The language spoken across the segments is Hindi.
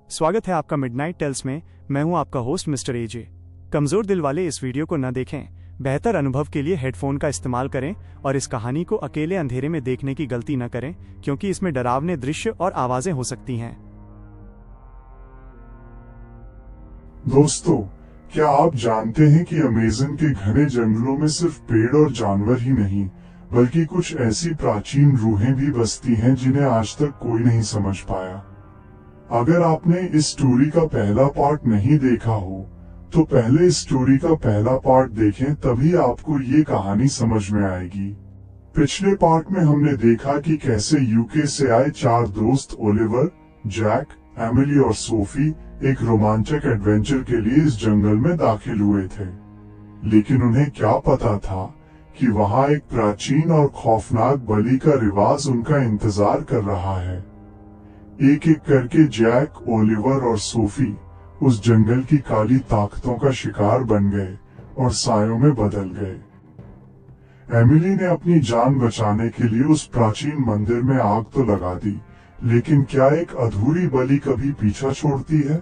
स्वागत है आपका मिडनाइट टेल्स में। मैं हूं आपका होस्ट मिस्टर एजे। कमजोर दिल वाले इस वीडियो को न देखें। बेहतर अनुभव के लिए हेडफोन का इस्तेमाल करें और इस कहानी को अकेले अंधेरे में देखने की गलती न करें, क्योंकि इसमें डरावने दृश्य और आवाजें हो सकती हैं। दोस्तों, क्या आप जानते हैं कि अमेज़न के घने जंगलों में सिर्फ पेड़ और जानवर ही नहीं, बल्कि कुछ ऐसी प्राचीन रूहें भी बसती हैं जिन्हें आज तक कोई नहीं समझ पाया। अगर आपने इस स्टोरी का पहला पार्ट नहीं देखा हो, तो पहले इस स्टोरी का पहला पार्ट देखें, तभी आपको ये कहानी समझ में आएगी। पिछले पार्ट में हमने देखा कि कैसे यूके से आए 4 दोस्त ओलिवर, जैक, एमिली और सोफी एक रोमांचक एडवेंचर के लिए इस जंगल में दाखिल हुए थे। लेकिन उन्हें क्या पता था कि वहां एक प्राचीन और खौफनाक बलि का रिवाज उनका इंतजार कर रहा है। एक एक करके जैक, ओलिवर और सोफी उस जंगल की काली ताकतों का शिकार बन गए और सायों में बदल गए। एमिली ने अपनी जान बचाने के लिए उस प्राचीन मंदिर में आग तो लगा दी, लेकिन क्या एक अधूरी बलि कभी पीछा छोड़ती है?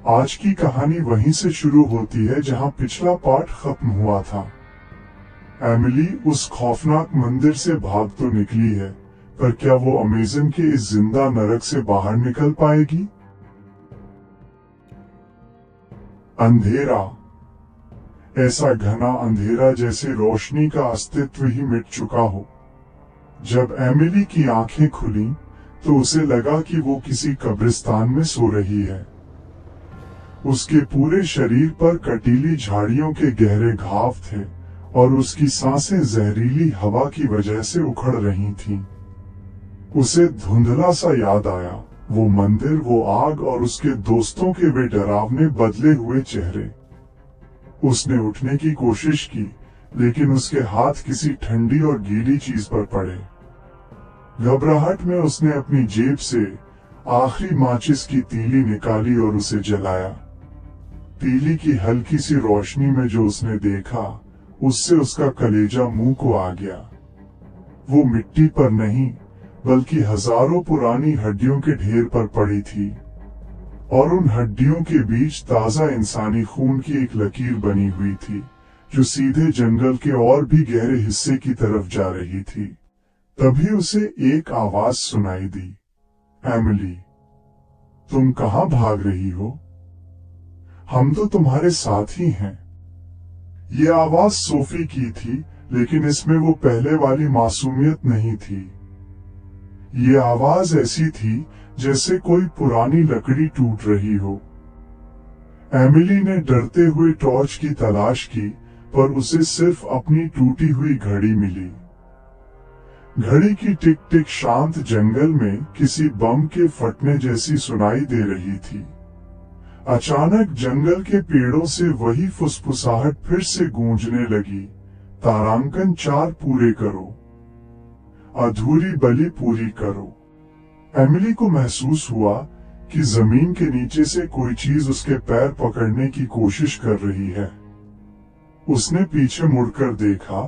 आज की कहानी वहीं से शुरू होती है जहां पिछला पार्ट खत्म हुआ था। एमिली उस खौफनाक मंदिर से भाग तो निकली है, पर क्या वो अमेज़न के इस जिंदा नरक से बाहर निकल पाएगी? अंधेरा, ऐसा घना अंधेरा जैसे रोशनी का अस्तित्व ही मिट चुका हो। जब एमिली की आंखें खुली तो उसे लगा कि वो किसी कब्रिस्तान में सो रही है। उसके पूरे शरीर पर कटीली झाड़ियों के गहरे घाव थे और उसकी सांसें जहरीली हवा की वजह से उखड़ रही थीं। उसे धुंधला सा याद आया, वो मंदिर, वो आग और उसके दोस्तों के वे डरावने बदले हुए चेहरे। उसने उठने की कोशिश की, लेकिन उसके हाथ किसी ठंडी और गीली चीज पर पड़े। घबराहट में उसने अपनी जेब से आखिरी माचिस की तीली निकाली और उसे जलाया। तीली की हल्की सी रोशनी में जो उसने देखा, उससे उसका कलेजा मुंह को आ गया। वो मिट्टी पर नहीं, बल्कि हजारों पुरानी हड्डियों के ढेर पर पड़ी थी, और उन हड्डियों के बीच ताजा इंसानी खून की एक लकीर बनी हुई थी, जो सीधे जंगल के और भी गहरे हिस्से की तरफ जा रही थी। तभी उसे एक आवाज सुनाई दी, एमिली, तुम कहां भाग रही हो? हम तो तुम्हारे साथ ही हैं। ये आवाज सोफी की थी, लेकिन इसमें वो पहले वाली मासूमियत नहीं थी। ये आवाज ऐसी थी जैसे कोई पुरानी लकड़ी टूट रही हो। एमिली ने डरते हुए टॉर्च की तलाश की, पर उसे सिर्फ अपनी टूटी हुई घड़ी मिली। घड़ी की टिक टिक शांत जंगल में किसी बम के फटने जैसी सुनाई दे रही थी। अचानक जंगल के पेड़ों से वही फुसफुसाहट फिर से गूंजने लगी, तारांकन 4 पूरे करो, अधूरी बलि पूरी करो। एमिली को महसूस हुआ कि जमीन के नीचे से कोई चीज उसके पैर पकड़ने की कोशिश कर रही है। उसने पीछे मुड़कर देखा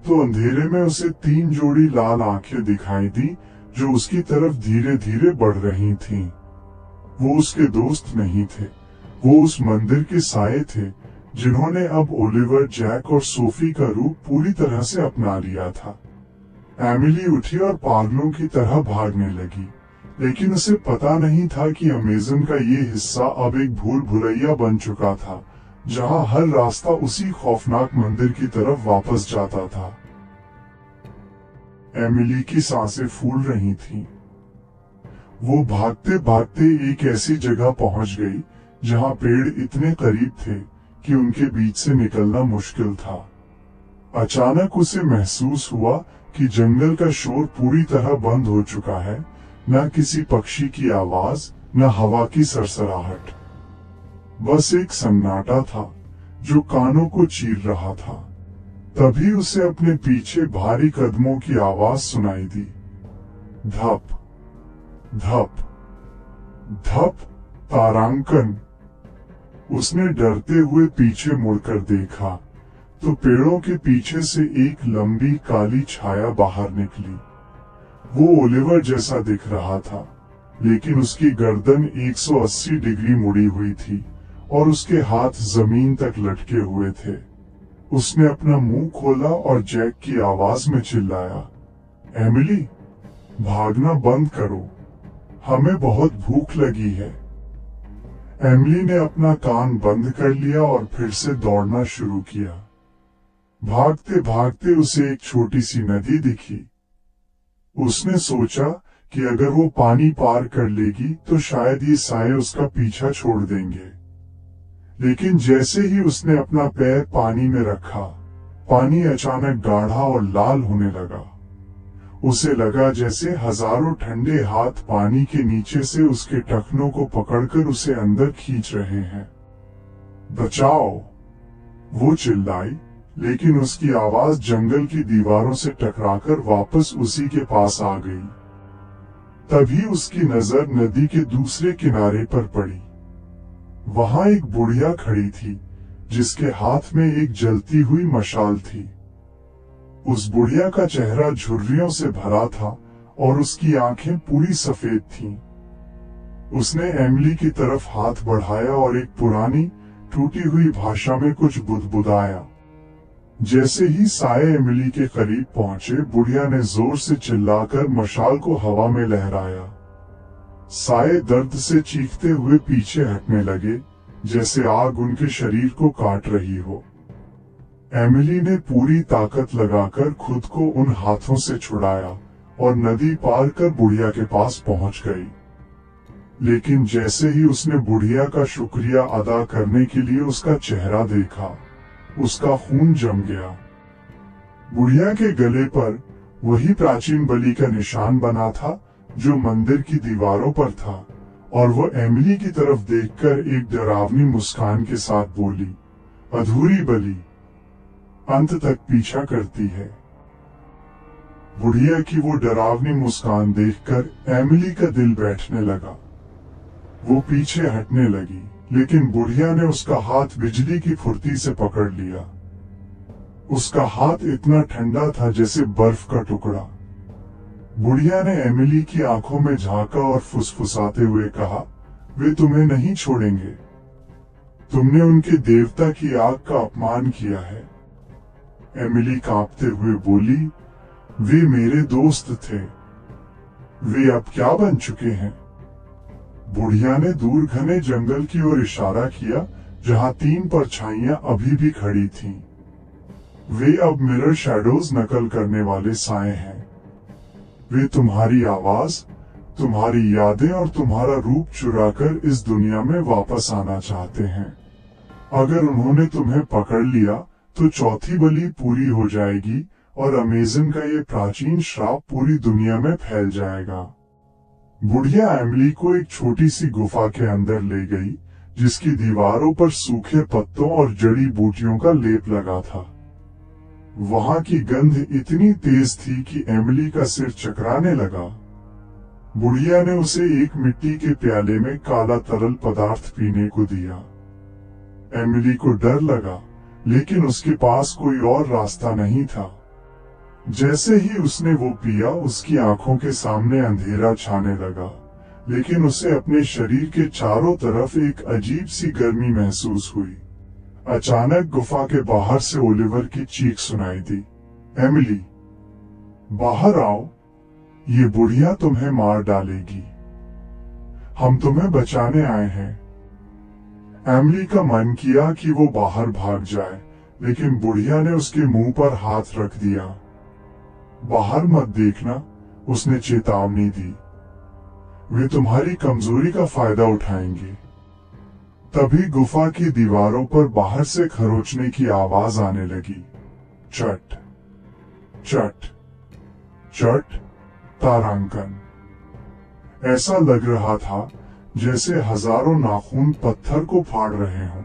तो अंधेरे में उसे 3 जोड़ी लाल आंखें दिखाई दी, जो उसकी तरफ धीरे धीरे बढ़ रही थीं। वो उसके दोस्त नहीं थे, वो उस मंदिर के साये थे, जिन्होंने अब ओलिवर, जैक और सोफी का रूप पूरी तरह से अपना लिया था। एमिली उठी और पागलों की तरह भागने लगी, लेकिन उसे पता नहीं था कि अमेज़न का ये हिस्सा अब एक भूल भुलैया बन चुका था, जहां हर रास्ता उसी खौफनाक मंदिर की तरफ वापस जाता था। एमिली की सांसें फूल रही थीं। वो भागते भागते एक ऐसी जगह पहुंच गई जहां पेड़ इतने करीब थे कि उनके बीच से निकलना मुश्किल था। अचानक उसे महसूस हुआ कि जंगल का शोर पूरी तरह बंद हो चुका है, न किसी पक्षी की आवाज, न हवा की सरसराहट। बस एक सन्नाटा था जो कानों को चीर रहा था। तभी उसे अपने पीछे भारी कदमों की आवाज सुनाई दी। धप धप धप, तारांकन। उसने डरते हुए पीछे मुड़कर देखा तो पेड़ों के पीछे से एक लंबी काली छाया बाहर निकली। वो ओलिवर जैसा दिख रहा था, लेकिन उसकी गर्दन 180 डिग्री मुड़ी हुई थी और उसके हाथ जमीन तक लटके हुए थे। उसने अपना मुंह खोला और जैक की आवाज में चिल्लाया, एमिली, भागना बंद करो, हमें बहुत भूख लगी है। एमिली ने अपना कान बंद कर लिया और फिर से दौड़ना शुरू किया। भागते भागते उसे एक छोटी सी नदी दिखी। उसने सोचा कि अगर वो पानी पार कर लेगी तो शायद ये साए उसका पीछा छोड़ देंगे। लेकिन जैसे ही उसने अपना पैर पानी में रखा, पानी अचानक गाढ़ा और लाल होने लगा। उसे लगा जैसे हजारों ठंडे हाथ पानी के नीचे से उसके टखनों को पकड़कर उसे अंदर खींच रहे हैं। बचाओ, वो चिल्लाई, लेकिन उसकी आवाज जंगल की दीवारों से टकराकर वापस उसी के पास आ गई। तभी उसकी नजर नदी के दूसरे किनारे पर पड़ी। वहां एक बुढ़िया खड़ी थी जिसके हाथ में एक जलती हुई मशाल थी। उस बुढ़िया का चेहरा झुर्रियों से भरा था और उसकी आंखें पूरी सफेद थीं। उसने एमिली की तरफ हाथ बढ़ाया और एक पुरानी टूटी हुई भाषा में कुछ बुदबुदाया। जैसे ही साए एमिली के करीब पहुंचे, बुढ़िया ने जोर से चिल्लाकर मशाल को हवा में लहराया। साए दर्द से चीखते हुए पीछे हटने लगे, जैसे आग उनके शरीर को काट रही हो। एमिली ने पूरी ताकत लगाकर खुद को उन हाथों से छुड़ाया और नदी पार कर बुढ़िया के पास पहुंच गई। लेकिन जैसे ही उसने बुढ़िया का शुक्रिया अदा करने के लिए उसका चेहरा देखा, उसका खून जम गया। बुढ़िया के गले पर वही प्राचीन बलि का निशान बना था जो मंदिर की दीवारों पर था, और वो एमिली की तरफ देखकर एक डरावनी मुस्कान के साथ बोली, अधूरी बलि अंत तक पीछा करती है। बुढ़िया की वो डरावनी मुस्कान देखकर एमिली का दिल बैठने लगा। वो पीछे हटने लगी, लेकिन बुढ़िया ने उसका हाथ बिजली की फुर्ती से पकड़ लिया। उसका हाथ इतना ठंडा था जैसे बर्फ का टुकड़ा। बुढ़िया ने एमिली की आंखों में झांका और फुसफुसाते हुए कहा, वे तुम्हें नहीं छोड़ेंगे। तुमने उनके देवता की आग का अपमान किया है। एमिली कांपते हुए बोली, वे मेरे दोस्त थे। वे अब क्या बन चुके हैं? बुढ़िया ने दूर घने जंगल की ओर इशारा किया, जहां 3 परछाइयां अभी भी खड़ी थीं। वे अब मिरर शैडोज नकल करने वाले साए हैं। वे तुम्हारी आवाज, तुम्हारी यादें और तुम्हारा रूप चुराकर इस दुनिया में वापस आना चाहते हैं। अगर उन्होंने तुम्हें पकड़ लिया तो चौथी बलि पूरी हो जाएगी और अमेजन का ये प्राचीन श्राप पूरी दुनिया में फैल जाएगा। बुढ़िया एमिली को एक छोटी सी गुफा के अंदर ले गई, जिसकी दीवारों पर सूखे पत्तों और जड़ी बूटियों का लेप लगा था। वहां की गंध इतनी तेज थी कि एमिली का सिर चकराने लगा। बुढ़िया ने उसे एक मिट्टी के प्याले में काला तरल पदार्थ पीने को दिया। एमिली को डर लगा, लेकिन उसके पास कोई और रास्ता नहीं था। जैसे ही उसने वो पिया, उसकी आंखों के सामने अंधेरा छाने लगा, लेकिन उसे अपने शरीर के चारों तरफ एक अजीब सी गर्मी महसूस हुई। अचानक गुफा के बाहर से ओलिवर की चीख सुनाई दी, एमिली, बाहर आओ, ये बुढ़िया तुम्हें मार डालेगी। हम तुम्हें बचाने आए हैं। एमिली का मन किया कि वो बाहर भाग जाए, लेकिन बुढ़िया ने उसके मुंह पर हाथ रख दिया। बाहर मत देखना, उसने चेतावनी दी। वे तुम्हारी कमजोरी का फायदा उठाएंगे। तभी गुफा की दीवारों पर बाहर से खरोचने की आवाज आने लगी। चट चट चट तारांकन। ऐसा लग रहा था जैसे हजारों नाखून पत्थर को फाड़ रहे हों।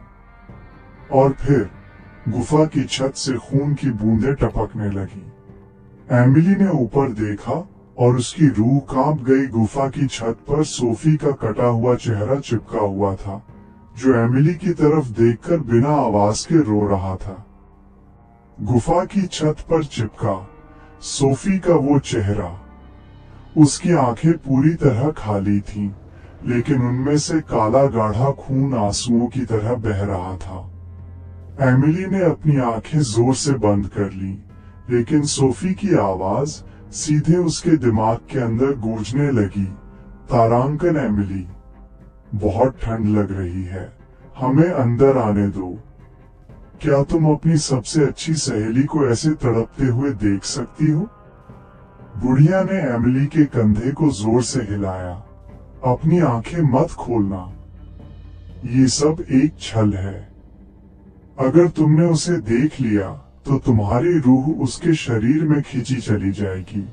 और फिर गुफा की छत से खून की बूंदें टपकने लगी। एमिली ने ऊपर देखा और उसकी रूह कांप गई। गुफा की छत पर सोफी का कटा हुआ चेहरा चिपका हुआ था, जो एमिली की तरफ देखकर बिना आवाज के रो रहा था। गुफा की छत पर चिपका सोफी का वो चेहरा, उसकी आंखें पूरी तरह खाली थीं, लेकिन उनमें से काला गाढ़ा खून आंसुओं की तरह बह रहा था। एमिली ने अपनी आंखें जोर से बंद कर ली, लेकिन सोफी की आवाज सीधे उसके दिमाग के अंदर गूंजने लगी। तारांकन एमिली, बहुत ठंड लग रही है, हमें अंदर आने दो। क्या तुम अपनी सबसे अच्छी सहेली को ऐसे तड़पते हुए देख सकती हो? बुढ़िया ने एमिली के कंधे को जोर से हिलाया। अपनी आंखें मत खोलना, ये सब एक छल है। अगर तुमने उसे देख लिया तो तुम्हारी रूह उसके शरीर में खींची चली जाएगी।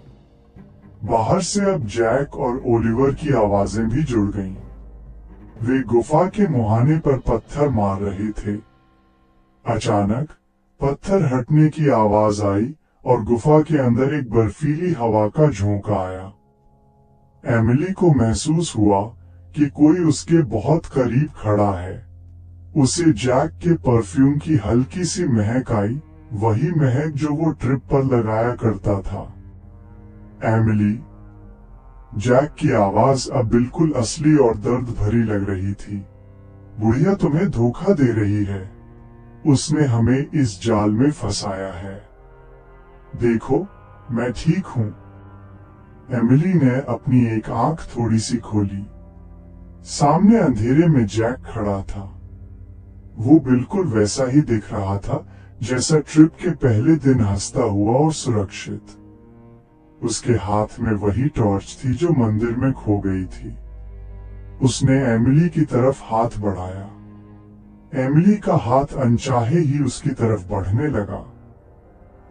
बाहर से अब जैक और ओलिवर की आवाजें भी जुड़ गईं। वे गुफा के मुहाने पर पत्थर मार रहे थे। अचानक पत्थर हटने की आवाज आई और गुफा के अंदर एक बर्फीली हवा का झोंका आया। एमिली को महसूस हुआ कि कोई उसके बहुत करीब खड़ा है। उसे जैक के परफ्यूम की हल्की सी महक आई, वही महक जो वो ट्रिप पर लगाया करता था। एमिली, जैक की आवाज अब बिल्कुल असली और दर्द भरी लग रही थी। बुढ़िया तुम्हें धोखा दे रही है, उसने हमें इस जाल में फंसाया है। देखो, मैं ठीक हूं। एमिली ने अपनी एक आंख थोड़ी सी खोली। सामने अंधेरे में जैक खड़ा था। वो बिल्कुल वैसा ही दिख रहा था जैसा ट्रिप के पहले दिन हंसता हुआ और सुरक्षित। उसके हाथ में वही टॉर्च थी जो मंदिर में खो गई थी। उसने एमिली की तरफ हाथ बढ़ाया। एमिली का हाथ अनचाहे ही उसकी तरफ बढ़ने लगा।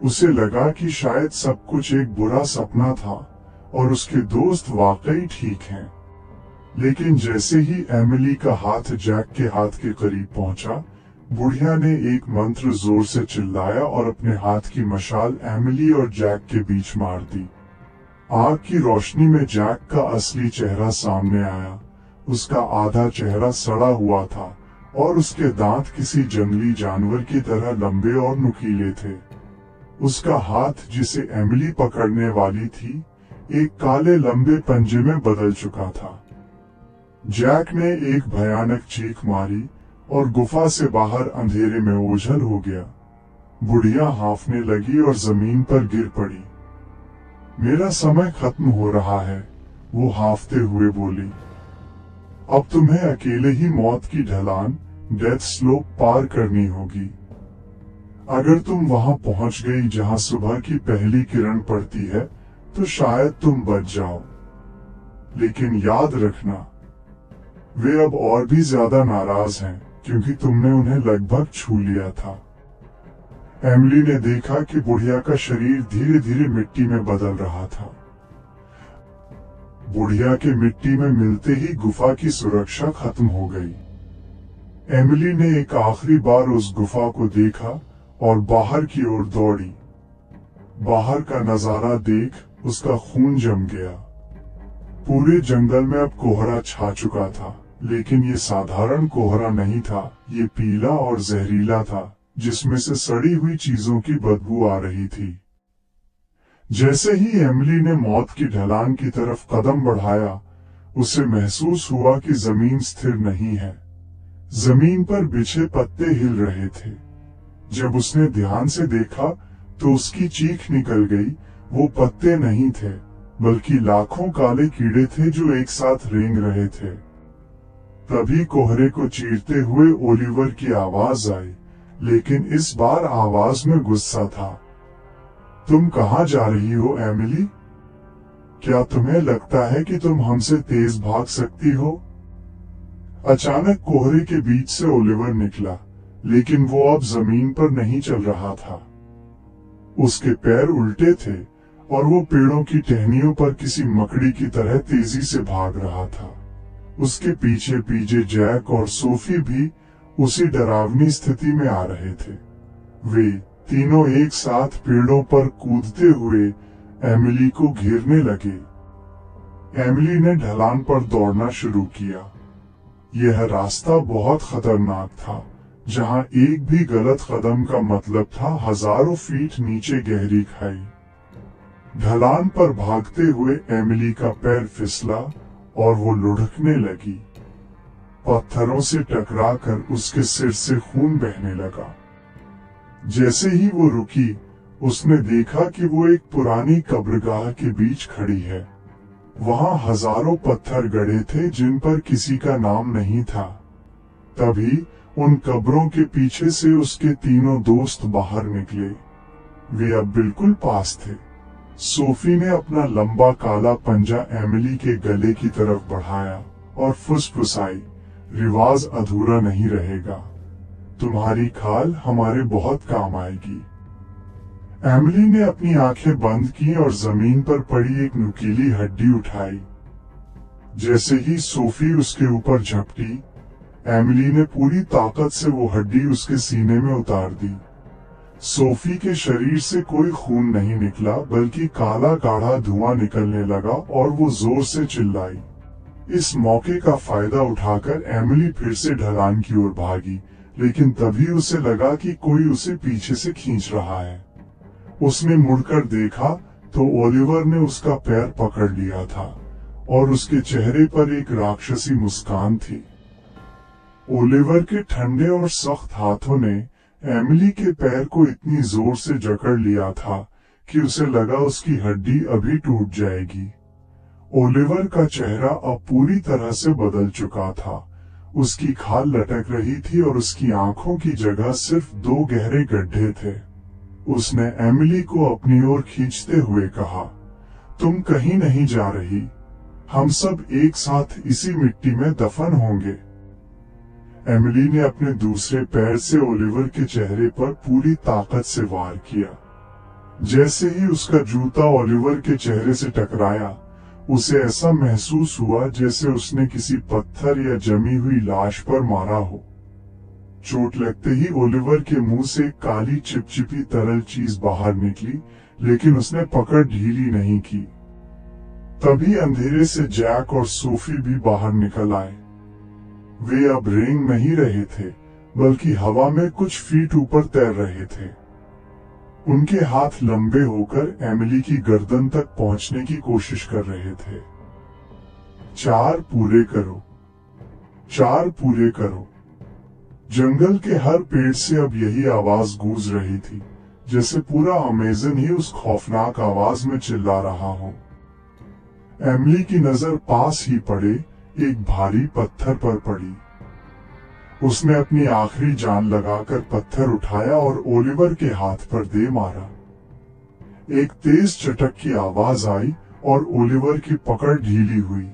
उसे लगा कि शायद सब कुछ एक बुरा सपना था और उसके दोस्त वाकई ठीक हैं। लेकिन जैसे ही एमिली का हाथ जैक के हाथ के करीब पहुंचा, बुढ़िया ने एक मंत्र जोर से चिल्लाया और अपने हाथ की मशाल एमिली और जैक के बीच मार दी। आग की रोशनी में जैक का असली चेहरा सामने आया। उसका आधा चेहरा सड़ा हुआ था और उसके दांत किसी जंगली जानवर की तरह लंबे और नुकीले थे। उसका हाथ जिसे एमिली पकड़ने वाली थी, एक काले लंबे पंजे में बदल चुका था। जैक ने एक भयानक चीख मारी और गुफा से बाहर अंधेरे में ओझल हो गया। बुढ़िया हांफने लगी और जमीन पर गिर पड़ी। मेरा समय खत्म हो रहा है, वो हांफते हुए बोली। अब तुम्हें अकेले ही मौत की ढलान, डेथ स्लोप पार करनी होगी। अगर तुम वहां पहुंच गई जहां सुबह की पहली किरण पड़ती है, तो शायद तुम बच जाओ। लेकिन याद रखना, वे अब और भी ज्यादा नाराज हैं क्योंकि तुमने उन्हें लगभग छू लिया था। एमिली ने देखा कि बुढ़िया का शरीर धीरे धीरे मिट्टी में बदल रहा था। बुढ़िया के मिट्टी में मिलते ही गुफा की सुरक्षा खत्म हो गई। एमिली ने एक आखिरी बार उस गुफा को देखा और बाहर की ओर दौड़ी। बाहर का नजारा देख उसका खून जम गया। पूरे जंगल में अब कोहरा छा चुका था, लेकिन ये साधारण कोहरा नहीं था, ये पीला और जहरीला था, जिसमें से सड़ी हुई चीजों की बदबू आ रही थी। जैसे ही एमिली ने मौत की ढलान की तरफ कदम बढ़ाया, उसे महसूस हुआ कि जमीन स्थिर नहीं है। जमीन पर बिछे पत्ते हिल रहे थे। जब उसने ध्यान से देखा तो उसकी चीख निकल गई। वो पत्ते नहीं थे, बल्कि लाखों काले कीड़े थे जो एक साथ रेंग रहे थे। तभी कोहरे को चीरते हुए ओलिवर की आवाज आई, लेकिन इस बार आवाज में गुस्सा था। तुम कहां जा रही हो एमिली? क्या तुम्हें लगता है कि तुम हमसे तेज भाग सकती हो? अचानक कोहरे के बीच से ओलिवर निकला, लेकिन वो अब जमीन पर नहीं चल रहा था। उसके पैर उल्टे थे और वो पेड़ों की टहनियों पर किसी मकड़ी की तरह तेजी से भाग रहा था। उसके पीछे पीछे जैक और सोफी भी उसी डरावनी स्थिति में आ रहे थे। वे तीनों एक साथ पेड़ों पर कूदते हुए एमिली को घेरने लगे। एमिली ने ढलान पर दौड़ना शुरू किया। यह रास्ता बहुत खतरनाक था, जहां एक भी गलत कदम का मतलब था हजारों फीट नीचे गहरी खाई। ढलान पर भागते हुए एमिली का पैर फिसला और वो लुढ़कने लगी। पत्थरों से टकराकर उसके सिर से खून बहने लगा। जैसे ही वो रुकी, उसने देखा कि वो एक पुरानी कब्रगाह के बीच खड़ी है। वहां हजारों पत्थर गड़े थे जिन पर किसी का नाम नहीं था। तभी उन कब्रों के पीछे से उसके तीनों दोस्त बाहर निकले। वे अब बिल्कुल पास थे। सोफी ने अपना लंबा काला पंजा एमिली के गले की तरफ बढ़ाया और फुसफुसाई, रिवाज अधूरा नहीं रहेगा। तुम्हारी खाल हमारे बहुत काम आएगी। एमिली ने अपनी आंखें बंद की और जमीन पर पड़ी एक नुकीली हड्डी उठाई। जैसे ही सोफी उसके ऊपर झपटी, एमिली ने पूरी ताकत से वो हड्डी उसके सीने में उतार दी। सोफी के शरीर से कोई खून नहीं निकला, बल्कि काला गाढ़ा धुआं निकलने लगा और वो जोर से चिल्लाई। इस मौके का फायदा उठाकर एमिली फिर से ढलान की ओर भागी, लेकिन तभी उसे लगा कि कोई उसे पीछे से खींच रहा है। उसने मुड़कर देखा तो ओलिवर ने उसका पैर पकड़ लिया था और उसके चेहरे पर एक राक्षसी मुस्कान थी। ओलिवर के ठंडे और सख्त हाथों ने एमिली के पैर को इतनी जोर से जकड़ लिया था कि उसे लगा उसकी हड्डी अभी टूट जाएगी। ओलिवर का चेहरा अब पूरी तरह से बदल चुका था। उसकी खाल लटक रही थी और उसकी आंखों की जगह सिर्फ 2 गहरे गड्ढे थे। उसने एमिली को अपनी ओर खींचते हुए कहा, तुम कहीं नहीं जा रही। हम सब एक साथ इसी मिट्टी में दफन होंगे। एमिली ने अपने दूसरे पैर से ओलिवर के चेहरे पर पूरी ताकत से वार किया। जैसे ही उसका जूता ओलिवर के चेहरे से टकराया, उसे ऐसा महसूस हुआ जैसे उसने किसी पत्थर या जमी हुई लाश पर मारा हो। चोट लगते ही ओलिवर के मुंह से काली चिपचिपी तरल चीज बाहर निकली, लेकिन उसने पकड़ ढीली नहीं की। तभी अंधेरे से जैक और सोफी भी बाहर निकल आए। वे अब रेंग नहीं रहे थे, बल्कि हवा में कुछ फीट ऊपर तैर रहे थे। उनके हाथ लंबे होकर एमिली की गर्दन तक पहुंचने की कोशिश कर रहे थे। 4 पूरे करो, 4 पूरे करो। जंगल के हर पेड़ से अब यही आवाज गूंज रही थी, जैसे पूरा अमेज़न ही उस खौफनाक आवाज में चिल्ला रहा हो। एमिली की नजर पास ही पड़े एक भारी पत्थर पर पड़ी। उसने अपनी आखिरी जान लगाकर पत्थर उठाया और ओलिवर के हाथ पर दे मारा। एक तेज चटक की आवाज आई और ओलिवर की पकड़ ढीली हुई।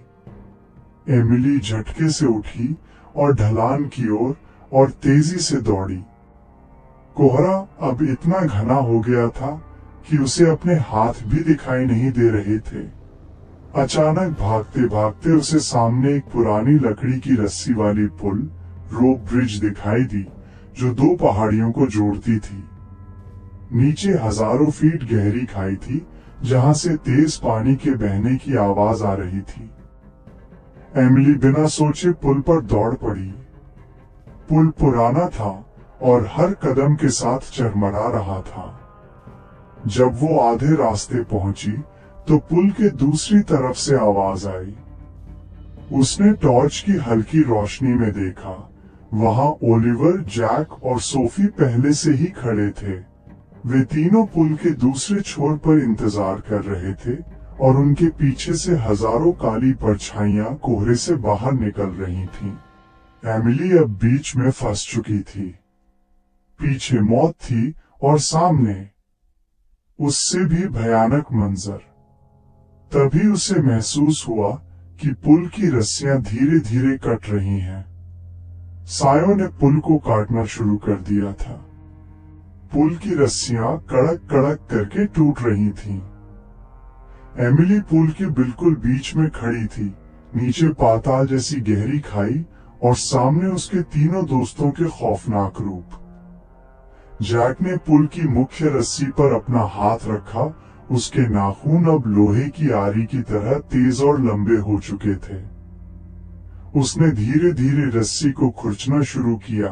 एमिली झटके से उठी और ढलान की ओर और तेजी से दौड़ी। कोहरा अब इतना घना हो गया था कि उसे अपने हाथ भी दिखाई नहीं दे रहे थे। अचानक भागते भागते उसे सामने एक पुरानी लकड़ी की रस्सी वाली पुल, रोप ब्रिज दिखाई दी, जो 2 पहाड़ियों को जोड़ती थी। नीचे हजारों फीट गहरी खाई थी, जहां से तेज पानी के बहने की आवाज आ रही थी। एमिली बिना सोचे पुल पर दौड़ पड़ी। पुल पुराना था और हर कदम के साथ चरमरा रहा था। जब वो आधे रास्ते पहुंची तो पुल के दूसरी तरफ से आवाज आई। उसने टॉर्च की हल्की रोशनी में देखा। वहां ओलिवर, जैक और सोफी पहले से ही खड़े थे। वे तीनों पुल के दूसरे छोर पर इंतजार कर रहे थे और उनके पीछे से हजारों काली परछाइयां कोहरे से बाहर निकल रही थीं। एमिली अब बीच में फंस चुकी थी। पीछे मौत थी और सामने उससे भी भयानक मंजर। तभी उसे महसूस हुआ कि पुल की रस्सियां धीरे धीरे कट रही हैं। सायों ने पुल को काटना शुरू कर दिया था। पुल की रस्सियां कड़क कड़क करके टूट रही थीं। एमिली पुल के बिल्कुल बीच में खड़ी थी। नीचे पाताल जैसी गहरी खाई और सामने उसके तीनों दोस्तों के खौफनाक रूप। जैक ने पुल की मुख्य रस्सी पर अपना हाथ रखा। उसके नाखून अब लोहे की आरी की तरह तेज और लंबे हो चुके थे। उसने धीरे धीरे रस्सी को खुरचना शुरू किया।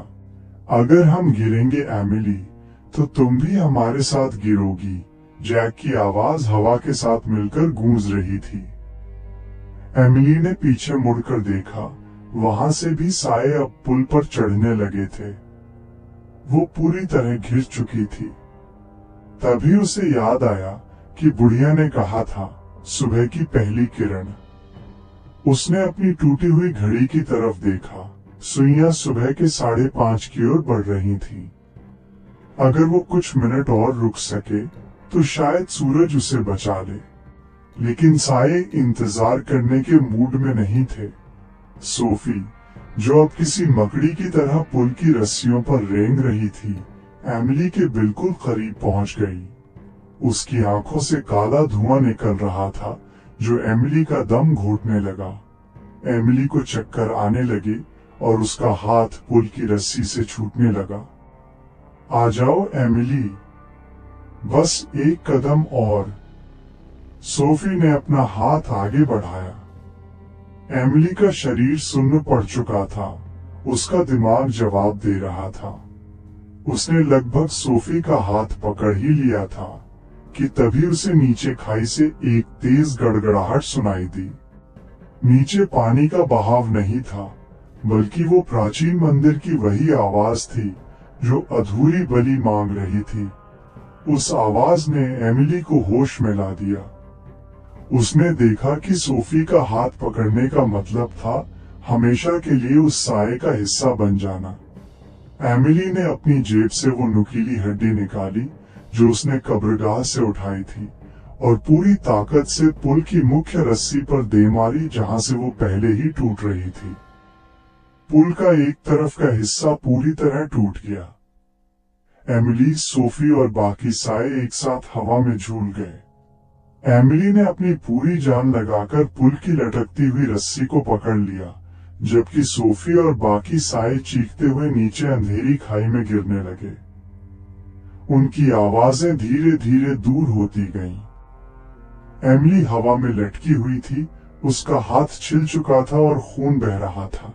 अगर हम गिरेंगे एमिली, तो तुम भी हमारे साथ गिरोगी, जैक की आवाज हवा के साथ मिलकर गूंज रही थी। एमिली ने पीछे मुड़कर देखा, वहां से भी साए अब पुल पर चढ़ने लगे थे। वो पूरी तरह घिर चुकी थी। तभी उसे याद आया कि बुढ़िया ने कहा था, सुबह की पहली किरण। उसने अपनी टूटी हुई घड़ी की तरफ देखा। सुइयां सुबह के 5:30 की ओर बढ़ रही थीं। अगर वो कुछ मिनट और रुक सके तो शायद सूरज उसे बचा ले, लेकिन साए इंतजार करने के मूड में नहीं थे। सोफी, जो अब किसी मकड़ी की तरह पुल की रस्सियों पर रेंग रही थी, एमिली के बिल्कुल करीब पहुंच गई। उसकी आंखों से काला धुआं निकल रहा था, जो एमिली का दम घोटने लगा। एमिली को चक्कर आने लगे और उसका हाथ पुल की रस्सी से छूटने लगा। आ जाओ एमिली, बस एक कदम और। सोफी ने अपना हाथ आगे बढ़ाया। एमिली का शरीर सुन्न पड़ चुका था। उसका दिमाग जवाब दे रहा था। उसने लगभग सोफी का हाथ पकड़ ही लिया था कि तभी उसे नीचे खाई से एक तेज गड़गड़ाहट सुनाई दी। नीचे पानी का बहाव नहीं था, बल्कि वो प्राचीन मंदिर की वही आवाज थी जो अधूरी बलि मांग रही थी। उस आवाज ने एमिली को होश में ला दिया। उसने देखा कि सोफी का हाथ पकड़ने का मतलब था हमेशा के लिए उस साए का हिस्सा बन जाना। एमिली ने अपनी जेब से वो नुकीली हड्डी निकाली जो उसने कब्रगाह से उठाई थी और पूरी ताकत से पुल की मुख्य रस्सी पर दे मारी, जहां से वो पहले ही टूट रही थी। पुल का एक तरफ का हिस्सा पूरी तरह टूट गया। एमिली, सोफी और बाकी साए एक साथ हवा में झूल गए। एमिली ने अपनी पूरी जान लगाकर पुल की लटकती हुई रस्सी को पकड़ लिया, जबकि सोफी और बाकी साए चीखते हुए नीचे अंधेरी खाई में गिरने लगे। उनकी आवाजें धीरे धीरे दूर होती गईं। एमिली हवा में लटकी हुई थी, उसका हाथ छिल चुका था और खून बह रहा था।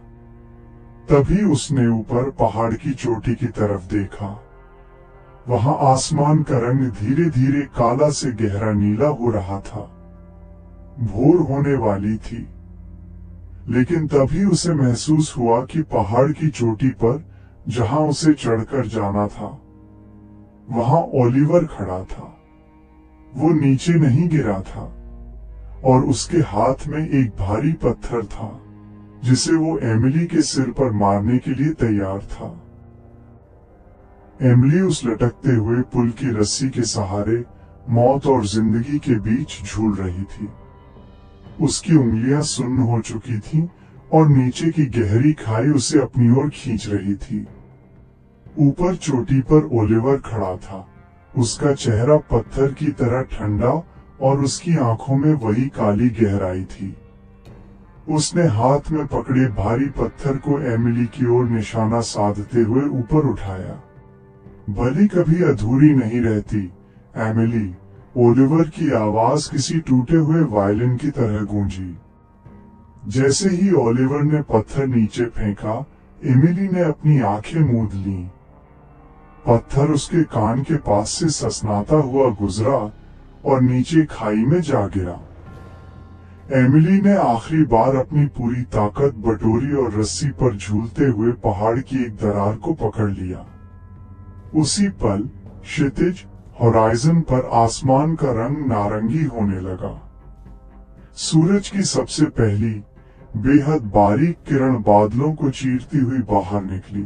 तभी उसने ऊपर पहाड़ की चोटी की तरफ देखा। वहां आसमान का रंग धीरे धीरे काला से गहरा नीला हो रहा था। भोर होने वाली थी, लेकिन तभी उसे महसूस हुआ कि पहाड़ की चोटी पर, जहां उसे चढ़कर जाना था, वहां ओलिवर खड़ा था। वो नीचे नहीं गिरा था और उसके हाथ में एक भारी पत्थर था जिसे वो एमिली के सिर पर मारने के लिए तैयार था। एमिली उस लटकते हुए पुल की रस्सी के सहारे मौत और जिंदगी के बीच झूल रही थी। उसकी उंगलियां सुन्न हो चुकी थीं और नीचे की गहरी खाई उसे अपनी ओर खींच रही थी। ऊपर चोटी पर ओलिवर खड़ा था। उसका चेहरा पत्थर की तरह ठंडा और उसकी आंखों में वही काली गहराई थी। उसने हाथ में पकड़े भारी पत्थर को एमिली की ओर निशाना साधते हुए ऊपर उठाया। बलि कभी अधूरी नहीं रहती, एमिली, ओलिवर की आवाज किसी टूटे हुए वायलिन की तरह गूंजी। जैसे ही ओलिवर ने पत्थर नीचे फेंका, एमिली ने अपनी आंखें मूंद लीं। पत्थर उसके कान के पास से ससनाता हुआ गुजरा और नीचे खाई में जा गिरा। एमिली ने आखिरी बार अपनी पूरी ताकत बटोरी और रस्सी पर झूलते हुए पहाड़ की एक दरार को पकड़ लिया। उसी पल क्षितिज होराइजन पर आसमान का रंग नारंगी होने लगा। सूरज की सबसे पहली बेहद बारीक किरण बादलों को चीरती हुई बाहर निकली।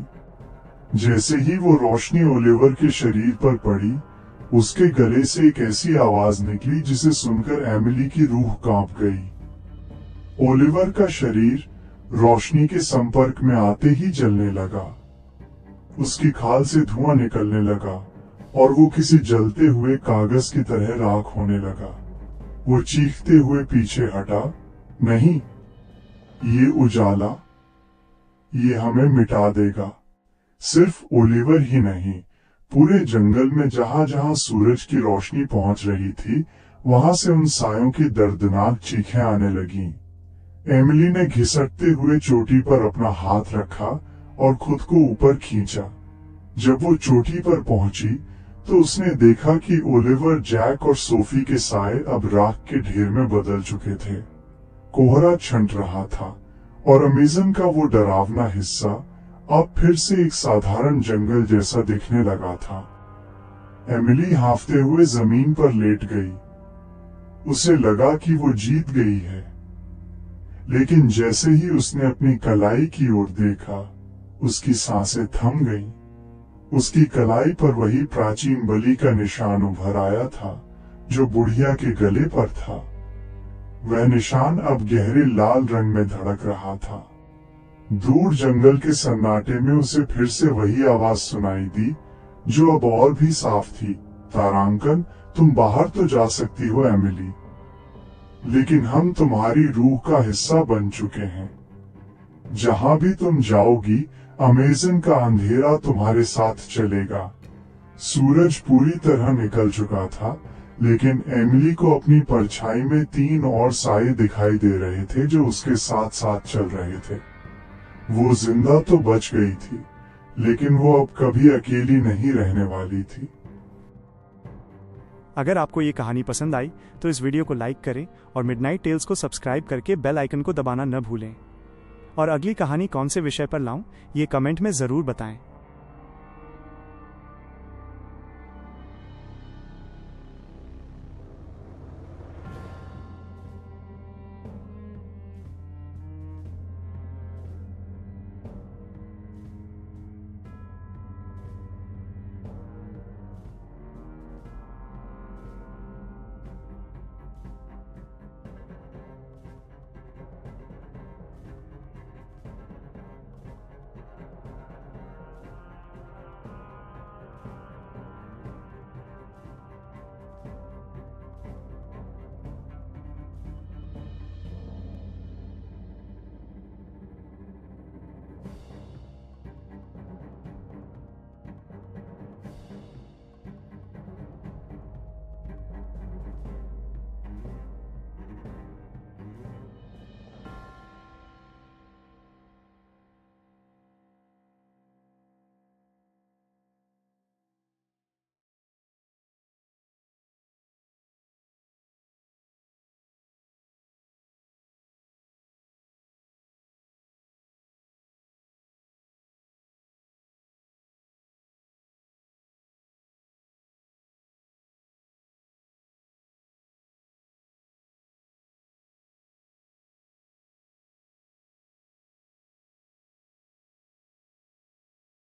जैसे ही वो रोशनी ओलिवर के शरीर पर पड़ी, उसके गले से एक ऐसी आवाज निकली जिसे सुनकर एमिली की रूह कांप गई। ओलिवर का शरीर रोशनी के संपर्क में आते ही जलने लगा। उसकी खाल से धुआं निकलने लगा और वो किसी जलते हुए कागज की तरह राख होने लगा। वो चीखते हुए पीछे हटा, नहीं, ये उजाला, ये हमें मिटा देगा। सिर्फ ओलिवर ही नहीं, पूरे जंगल में जहां जहां सूरज की रोशनी पहुंच रही थी, वहां से उन सायों की दर्दनाक चीखें आने लगीं। एमिली ने घिसटते हुए चोटी पर अपना हाथ रखा और खुद को ऊपर खींचा। जब वो चोटी पर पहुंची तो उसने देखा कि ओलिवर, जैक और सोफी के साए अब राख के ढेर में बदल चुके थे। कोहरा छंट रहा था और अमेज़न का वो डरावना हिस्सा अब फिर से एक साधारण जंगल जैसा दिखने लगा था। एमिली हांफते हुए जमीन पर लेट गई। उसे लगा कि वो जीत गई है, लेकिन जैसे ही उसने अपनी कलाई की ओर देखा, उसकी सांसें थम गईं। उसकी कलाई पर वही प्राचीन बलि का निशान उभर आया था जो बुढ़िया के गले पर था। वह निशान अब गहरे लाल रंग में धड़क रहा था। दूर जंगल के सन्नाटे में उसे फिर से वही आवाज सुनाई दी, जो अब और भी साफ थी। तारांकन, तुम बाहर तो जा सकती हो एमिली, लेकिन हम तुम्हारी रूह का हिस्सा बन चुके हैं। जहां भी तुम जाओगी, अमेज़न का अंधेरा तुम्हारे साथ चलेगा। सूरज पूरी तरह निकल चुका था, लेकिन एमिली को अपनी परछाई में 3 और साए दिखाई दे रहे थे जो उसके साथ साथ चल रहे थे। वो जिंदा तो बच गई थी, लेकिन वो अब कभी अकेली नहीं रहने वाली थी। अगर आपको ये कहानी पसंद आई तो इस वीडियो को लाइक करें और मिडनाइट टेल्स को सब्सक्राइब करके बेल आइकन को दबाना न भूलें। और अगली कहानी कौन से विषय पर लाऊं, ये कमेंट में ज़रूर बताएं।